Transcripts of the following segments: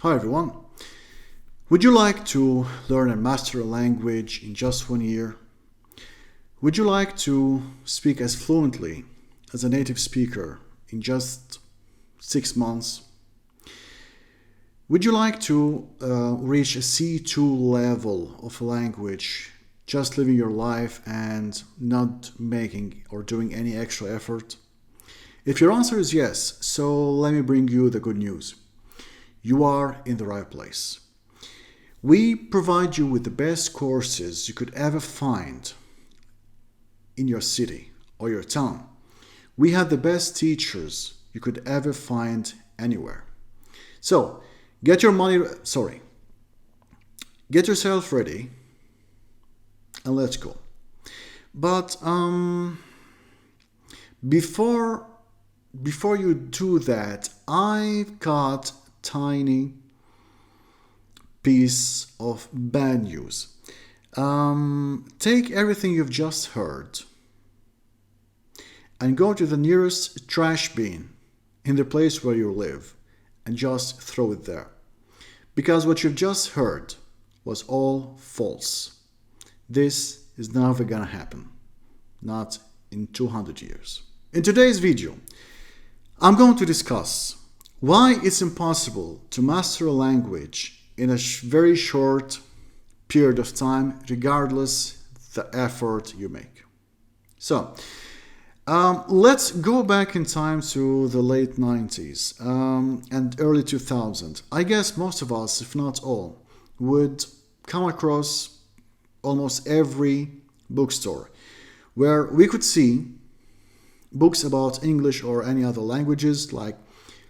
Hi everyone. Would you like to learn and master a language in just 1 year? Would you like to speak as fluently as a native speaker in just 6 months? Would you like to reach a C2 level of a language, just living your life and not making or doing any extra effort? If your answer is yes, so let me bring you the good news. You are in the right place. We provide you with the best courses you could ever find in your city or your town. We have the best teachers you could ever find anywhere. So, get yourself ready and let's go. But before you do that, I've got tiny piece of bad news. Take everything you've just heard and go to the nearest trash bin in the place where you live and just throw it there. Because what you've just heard was all false. This is never gonna happen. Not in 200 years. In today's video, I'm going to discuss why it's impossible to master a language in a very short period of time, regardless the effort you make. So, let's go back in time to the late 90s and early 2000s. I guess most of us, if not all, would come across almost every bookstore where we could see books about English or any other languages, like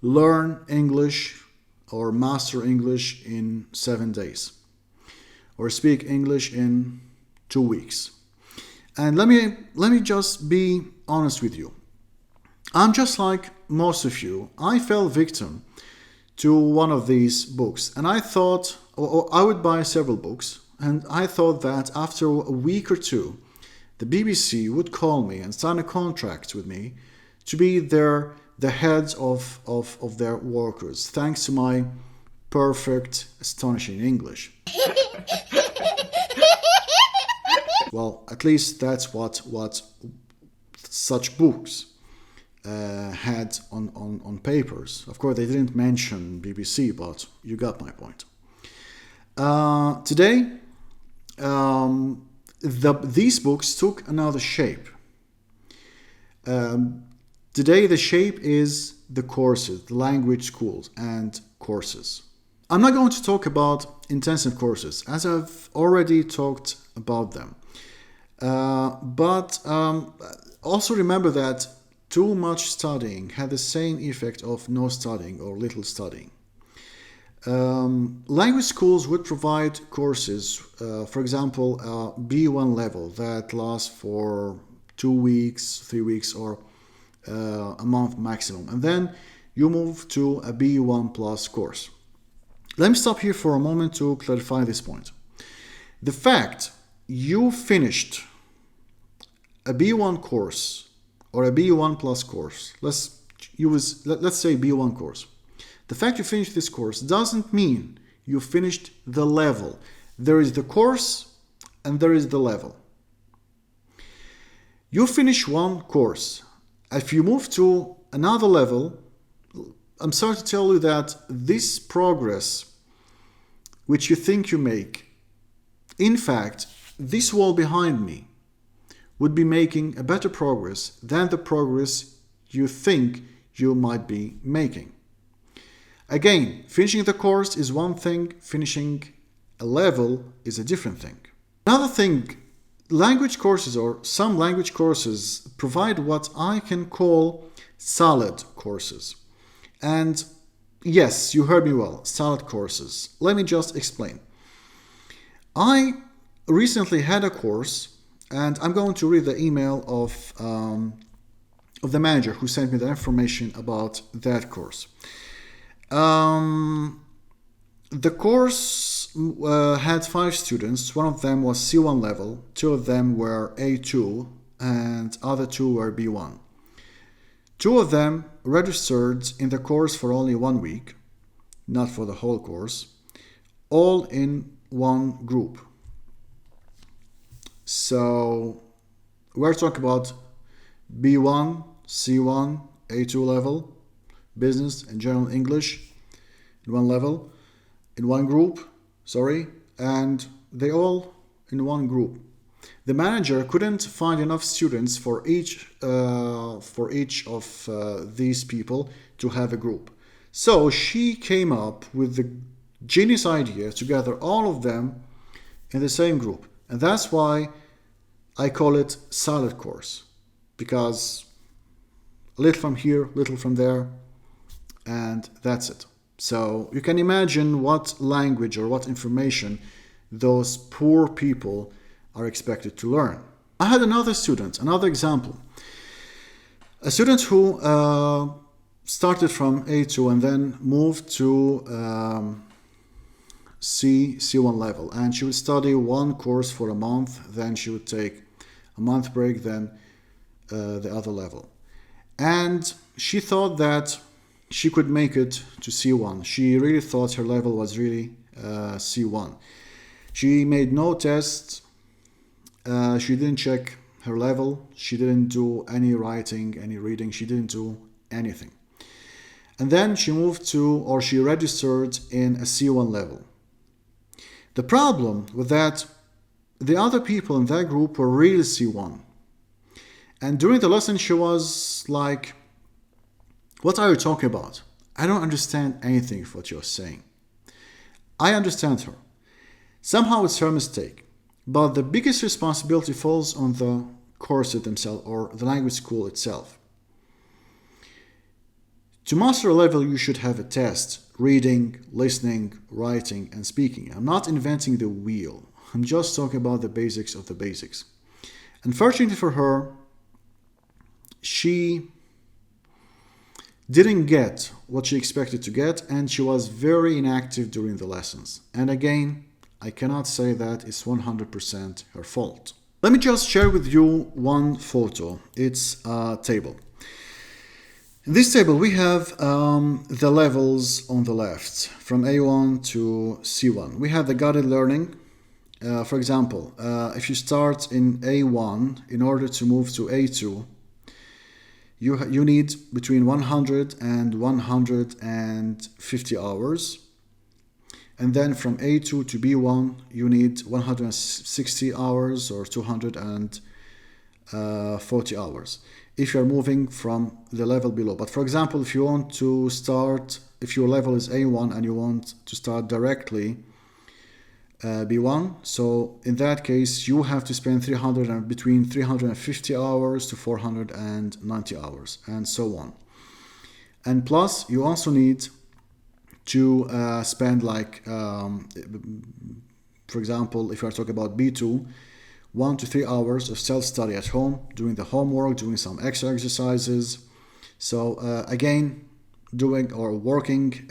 Learn English or Master English in 7 days, or Speak English in 2 weeks. And let me just be honest with you. I'm just like most of you. I fell victim to one of these books, and I thought, or I would buy several books, and I thought that after a week or two, the BBC would call me and sign a contract with me to be the heads of their workers, thanks to my perfect, astonishing English. Well, at least that's what such books had on papers. Of course, they didn't mention BBC, but you got my point. Today, these books took another shape. Today, the shape is the courses, the language schools and courses. I'm not going to talk about intensive courses, as I've already talked about them. But also remember that too much studying had the same effect of no studying or little studying. Language schools would provide courses, for example, B1 level that lasts for 2 weeks, 3 weeks, or a month maximum. And then you move to a B1 plus course. Let me stop here for a moment to clarify this point. The fact you finished a B1 course or a B1 plus course, let's say B1 course. The fact you finished this course doesn't mean you finished the level. There is the course and there is the level. You finish one course. If you move to another level, I'm sorry to tell you that this progress, which you think you make, in fact, this wall behind me would be making a better progress than the progress you think you might be making. Again, finishing the course is one thing, finishing a level is a different thing. Another thing, language courses or some language courses provide what I can call salad courses. And yes, you heard me well, salad courses. Let me just explain. I recently had a course, and I'm going to read the email of the manager who sent me the information about that course. The course had 5 students. One of them was C1 level, 2 of them were A2, and other 2 were B1. 2 of them registered in the course for only 1 week. not for the whole course, all in one group. So we're talking about B1, C1, A2 level, business and general English in one level, in one group, and they all in one group. The manager couldn't find enough students for each of these people to have a group. So she came up with the genius idea to gather all of them in the same group. And that's why I call it silent course, because a little from here, little from there, and that's it. So you can imagine what language or what information those poor people are expected to learn. I had another example. A student who started from A2 and then moved to C1 level, and she would study one course for a month, then she would take a month break, then the other level. And she thought that she could make it to C1. She really thought her level was really C1. She made no tests. She didn't check her level. She didn't do any writing, any reading. She didn't do anything. And then she registered in a C1 level. The problem with that, the other people in that group were really C1. And during the lesson, she was like, "What are you talking about? I don't understand anything of what you're saying." I understand her. Somehow it's her mistake. But the biggest responsibility falls on the courses themselves or the language school itself. To master a level, you should have a test: reading, listening, writing, and speaking. I'm not inventing the wheel. I'm just talking about the basics of the basics. Unfortunately for her, she didn't get what she expected to get, and she was very inactive during the lessons. And again, I cannot say that it's 100% her fault. Let me just share with you one photo. It's a table. In this table, we have the levels on the left, from A1 to C1. We have the guided learning. For example, if you start in A1, in order to move to A2, you need between 100 and 150 hours. And then from A2 to B1, you need 160 hours or 240 hours if you're moving from the level below. But for example, if you want to start, if your level is A1 and you want to start directly B1, so in that case, you have to spend between 350 hours to 490 hours, and so on. And plus, you also need to spend for example, if you are talking about B2, 1 to 3 hours of self-study at home, doing the homework, doing some extra exercises. So again, doing or working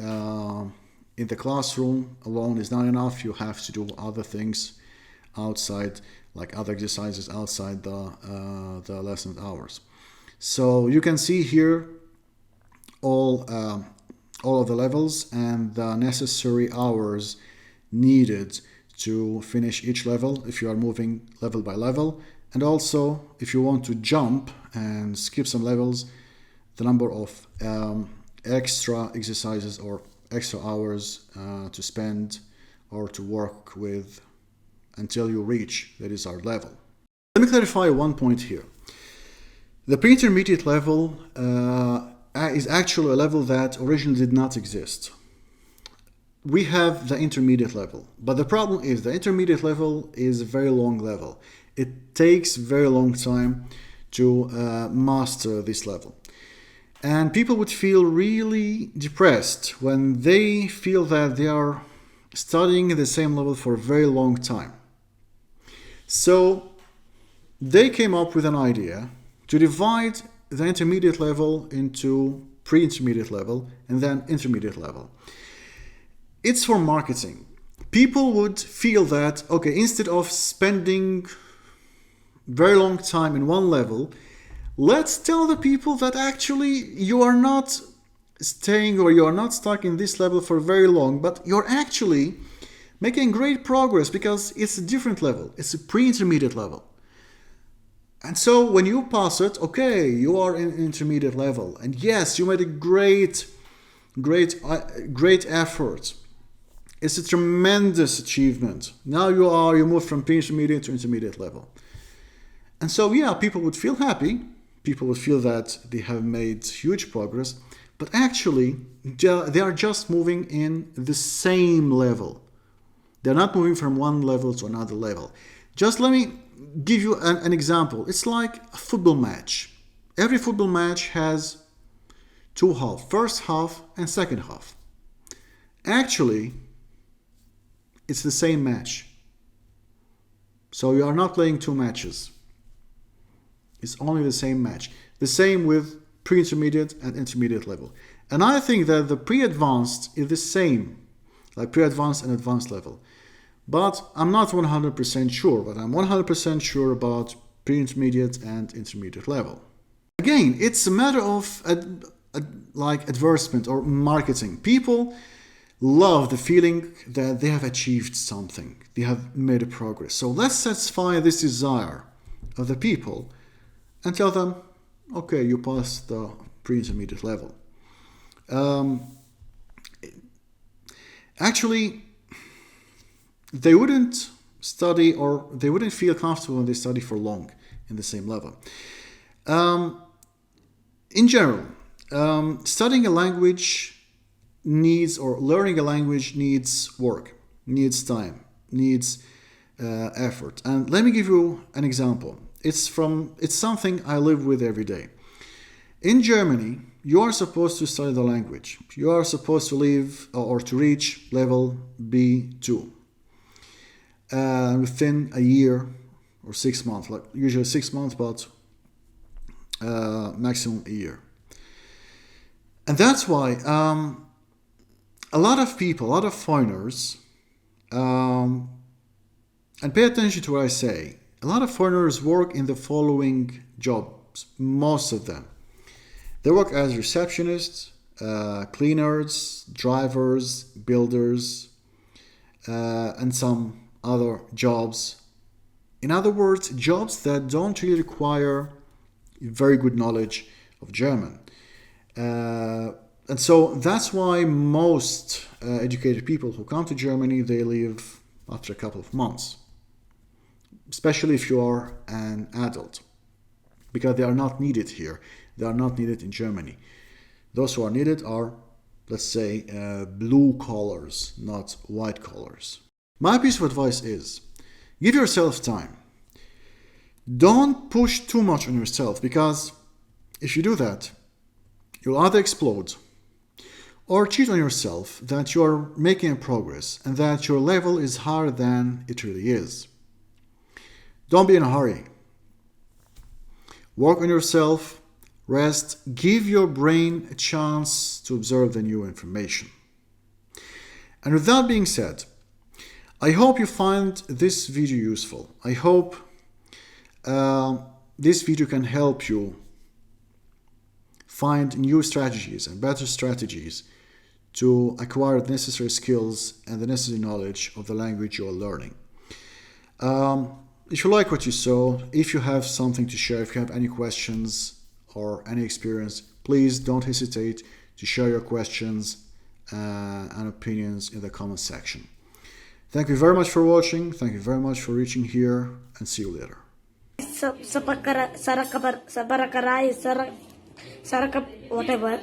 in the classroom alone is not enough. You have to do other things outside, like other exercises outside the lesson hours. So you can see here all of the levels and the necessary hours needed to finish each level if you are moving level by level. And also, if you want to jump and skip some levels, the number of extra exercises or extra hours to spend or to work with until you reach that is our level. Let me clarify one point here. The pre-intermediate level is actually a level that originally did not exist. We have the intermediate level, but the problem is the intermediate level is a very long level. It takes very long time to master this level. And people would feel really depressed when they feel that they are studying the same level for a very long time. So they came up with an idea to divide the intermediate level into pre-intermediate level and then intermediate level. It's for marketing. People would feel that, okay, instead of spending very long time in one level, let's tell the people that actually you are not staying or you're not stuck in this level for very long, but you're actually making great progress because it's a different level. It's a pre-intermediate level. And so when you pass it, okay, you are in intermediate level. And yes, you made a great effort. It's a tremendous achievement. Now you moved from pre-intermediate to intermediate level. And so yeah, people would feel happy. People would feel that they have made huge progress. But actually, they are just moving in the same level. They're not moving from one level to another level. Just let me give you an example. It's like a football match. Every football match has two halves, first half and second half. Actually, it's the same match. So you are not playing two matches. It's only the same match. The same with pre-intermediate and intermediate level. And I think that the pre-advanced is the same, like pre-advanced and advanced level. But I'm not 100% sure, but I'm 100% sure about pre-intermediate and intermediate level. Again, it's a matter of like advertisement or marketing. People love the feeling that they have achieved something, they have made a progress. So let's satisfy this desire of the people and tell them, okay, you passed the pre-intermediate level. Actually, they wouldn't study or they wouldn't feel comfortable when they study for long in the same level. In general, studying a language needs, or learning a language needs work, needs time, needs effort. And let me give you an example. It's something I live with every day. In Germany, you are supposed to study the language. You are supposed to live or to reach level B2 within a year or 6 months, like usually 6 months, but maximum a year. And that's why a lot of people, a lot of foreigners, and pay attention to what I say, a lot of foreigners work in the following jobs, most of them. They work as receptionists, cleaners, drivers, builders, and some other jobs. In other words, jobs that don't really require very good knowledge of German. And so that's why most educated people who come to Germany, they leave after a couple of months, especially if you are an adult, because they are not needed here. They are not needed in Germany. Those who are needed are, let's say, blue collars, not white collars. My piece of advice is, give yourself time. Don't push too much on yourself, because if you do that, you'll either explode or cheat on yourself that you're making progress and that your level is higher than it really is. Don't be in a hurry. Work on yourself, rest, give your brain a chance to absorb the new information. And with that being said, I hope you find this video useful. I hope this video can help you find new strategies and better strategies to acquire the necessary skills and the necessary knowledge of the language you are learning. If you like what you saw, if you have something to share, if you have any questions or any experience, please don't hesitate to share your questions and opinions in the comment section. Thank you very much for watching. Thank you very much for reaching here, and see you later. Whatever.